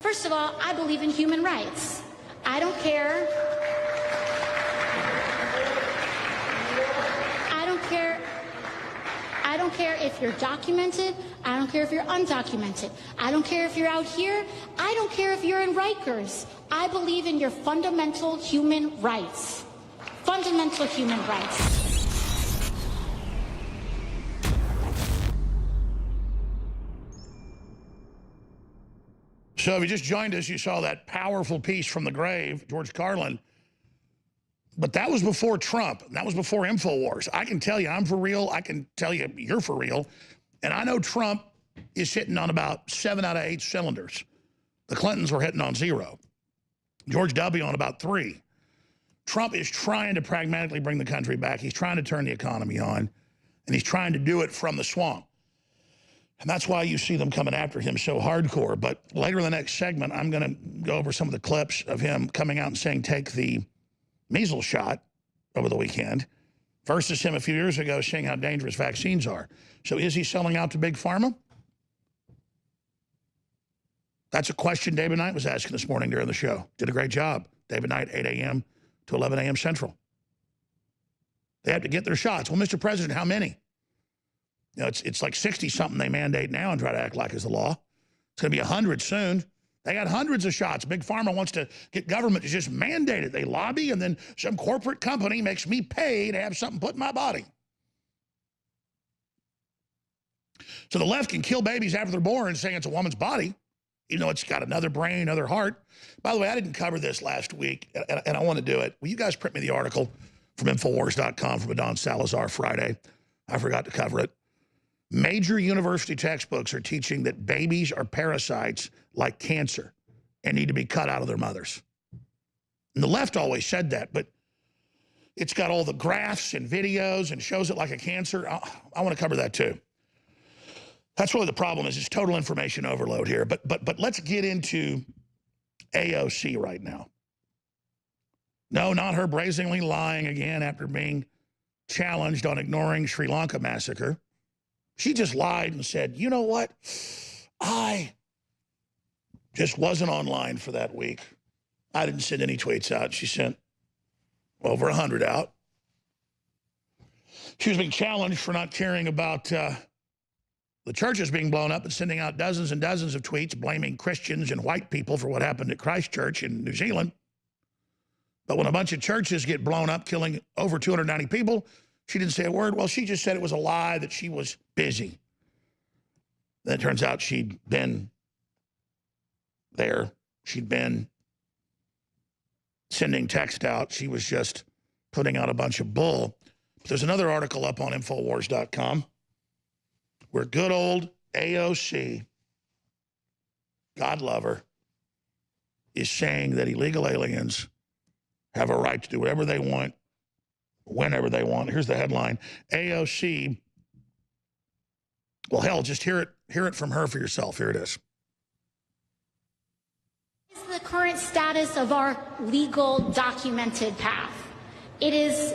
First of all, I believe in human rights. I don't care. I don't care if you're documented. I don't care if you're undocumented. I don't care if you're out here. I don't care if you're in Rikers. I believe in your fundamental human rights. Fundamental human rights. So if you just joined us, you saw that powerful piece from the grave, George Carlin. But that was before Trump. That was before InfoWars. I can tell you I'm for real. I can tell you you're for real. And I know Trump is hitting on about 7 out of 8 cylinders. The Clintons were hitting on 0. George W. on about 3. Trump is trying to pragmatically bring the country back. He's trying to turn the economy on. And he's trying to do it from the swamp. And that's why you see them coming after him so hardcore. But later in the next segment, I'm going to go over some of the clips of him coming out and saying, take the measles shot over the weekend versus him a few years ago saying how dangerous vaccines are. So is he selling out to Big Pharma? That's a question David Knight was asking this morning during the show. Did a great job. David Knight, 8 a.m. to 11 a.m. Central. They have to get their shots. Well, Mr. President, how many? You know, it's like 60-something they mandate now and try to act like is the law. It's going to be 100 soon. They got hundreds of shots. Big Pharma wants to get government to just mandate it. They lobby, and then some corporate company makes me pay to have something put in my body. So the left can kill babies after they're born saying it's a woman's body, even though it's got another brain, another heart. By the way, I didn't cover this last week, and I want to do it. Will you guys print me the article from Infowars.com from Don Salazar Friday? I forgot to cover it. Major university textbooks are teaching that babies are parasites like cancer and need to be cut out of their mothers. And the left always said that, but it's got all the graphs and videos and shows it like a cancer. I want to cover that too. That's really the problem is total information overload here. But let's get into AOC right now. No, not her brazenly lying again after being challenged on ignoring Sri Lanka massacre. She just lied and said, you know what? I just wasn't online for that week. I didn't send any tweets out. She sent over 100 out. She was being challenged for not caring about the churches being blown up and sending out dozens and dozens of tweets blaming Christians and white people for what happened at Christchurch in New Zealand. But when a bunch of churches get blown up, killing over 290 people, she didn't say a word. Well, she just said it was a lie, that she was busy. Then it turns out she'd been there. She'd been sending text out. She was just putting out a bunch of bull. But there's another article up on Infowars.com where good old AOC, God love her, is saying that illegal aliens have a right to do whatever they want, whenever they want. Here's the headline. AOC, well, hell, just hear it from her for yourself. Here it is. What is the current status of our legal documented path? It is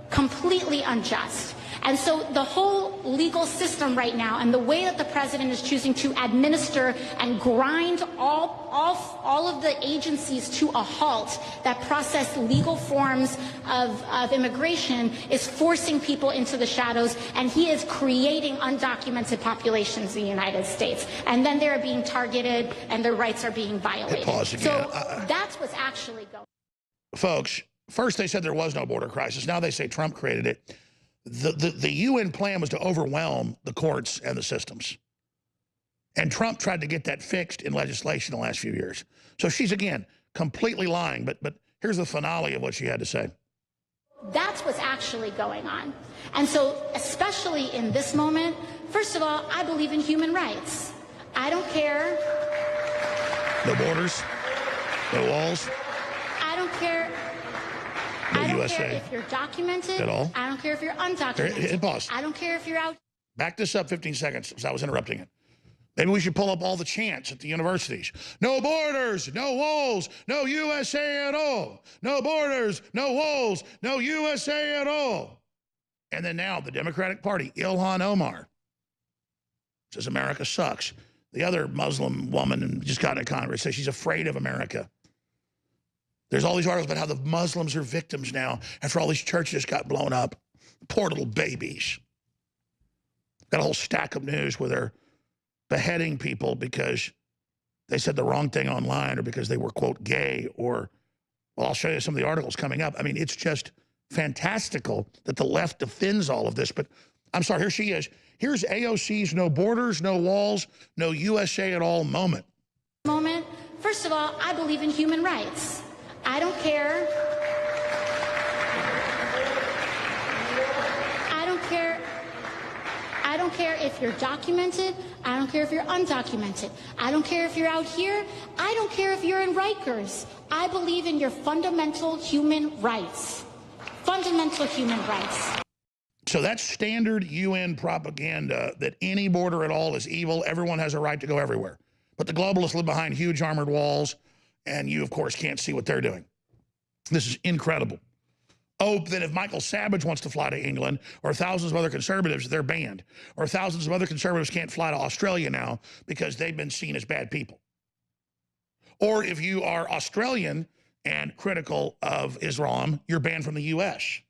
completely unjust. And so the whole legal system right now and the way that the president is choosing to administer and grind all of the agencies to a halt that process legal forms of immigration is forcing people into the shadows, and he is creating undocumented populations in the United States. And then they're being targeted and their rights are being violated. Pause again. So that's what's actually going on. Folks, first they said there was no border crisis. Now they say Trump created it. The UN plan was to overwhelm the courts and the systems. And Trump tried to get that fixed in legislation the last few years. So she's, again, completely lying. But here's the finale of what she had to say. That's what's actually going on. And so, especially in this moment, first of all, I believe in human rights. I don't care. No borders, no walls. I don't care. No I don't USA care if you're documented at all. I don't care if you're undocumented. Pause. I don't care if you're out. Back this up 15 seconds because I was interrupting it. Maybe we should pull up all the chants at the universities. No borders, no walls, no USA at all. No borders, no walls, no USA at all. And then now the Democratic Party, Ilhan Omar, says America sucks. the other Muslim woman who just got into Congress says she's afraid of America. There's all these articles about how the Muslims are victims now after all these churches got blown up. Poor little babies. Got a whole stack of news where they're beheading people because they said the wrong thing online or because they were, quote, gay or, well, I'll show you some of the articles coming up. I mean, it's just fantastical that the left defends all of this. But I'm sorry, here she is. Here's AOC's no borders, no walls, no USA at all moment. First of all, I believe in human rights. I don't care. I don't care if you're documented. I don't care if you're undocumented. I don't care if you're out here. I don't care if you're in Rikers. I believe in your fundamental human rights. Fundamental human rights. So that's standard UN propaganda that any border at all is evil. Everyone has a right to go everywhere. But the globalists live behind huge armored walls, and you, of course, can't see what they're doing. This is incredible. Oh, that if Michael Savage wants to fly to England, or thousands of other conservatives, they're banned. Or thousands of other conservatives can't fly to Australia now because they've been seen as bad people. Or if you are Australian and critical of Islam, you're banned from the US.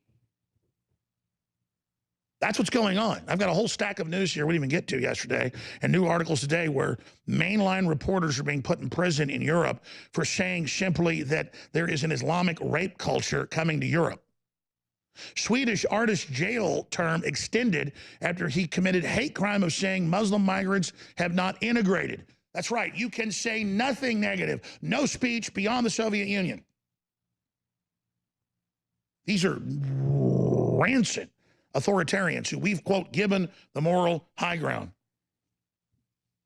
That's what's going on. I've got a whole stack of news here we didn't even get to yesterday, and new articles today where mainline reporters are being put in prison in Europe for saying simply that there is an Islamic rape culture coming to Europe. Swedish artist jail term extended after he committed hate crime of saying Muslim migrants have not integrated. That's right. You can say nothing negative. No speech beyond the Soviet Union. These are rancid authoritarians who we've, quote, given the moral high ground.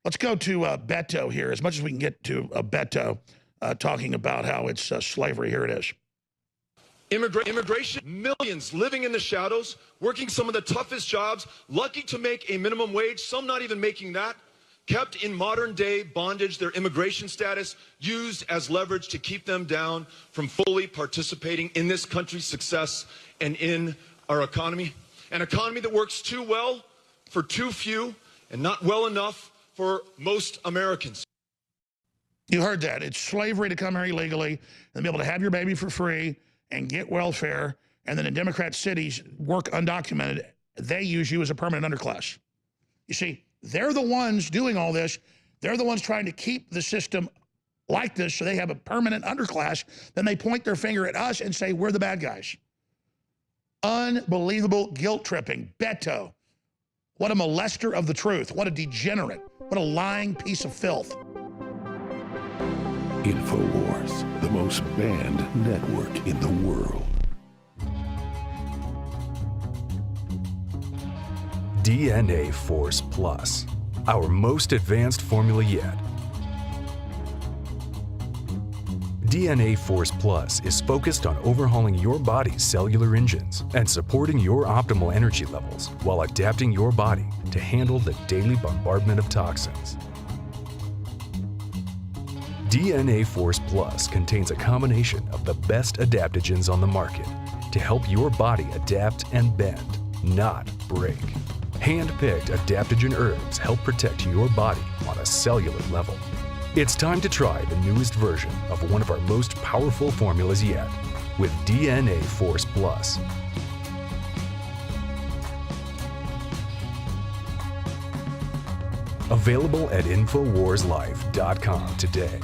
Let's go to Beto here, as much as we can get to Beto talking about how it's slavery. Here it is. Immigration, millions living in the shadows, working some of the toughest jobs, lucky to make a minimum wage, some not even making that, kept in modern day bondage, their immigration status used as leverage to keep them down from fully participating in this country's success and in our economy. An economy that works too well for too few and not well enough for most Americans. You heard that. It's slavery to come here illegally and be able to have your baby for free and get welfare, and then in Democrat cities work undocumented. They use you as a permanent underclass. You see, they're the ones doing all this. They're the ones trying to keep the system like this so they have a permanent underclass. Then they point their finger at us and say we're the bad guys. Unbelievable guilt tripping. Beto, what a molester of the truth. What a degenerate. What a lying piece of filth. InfoWars, the most banned network in the world. DNA Force Plus, our most advanced formula yet. DNA Force Plus is focused on overhauling your body's cellular engines and supporting your optimal energy levels while adapting your body to handle the daily bombardment of toxins. DNA Force Plus contains a combination of the best adaptogens on the market to help your body adapt and bend, not break. Hand-picked adaptogen herbs help protect your body on a cellular level. It's time to try the newest version of one of our most powerful formulas yet with DNA Force Plus. Available at InfoWarsLife.com today.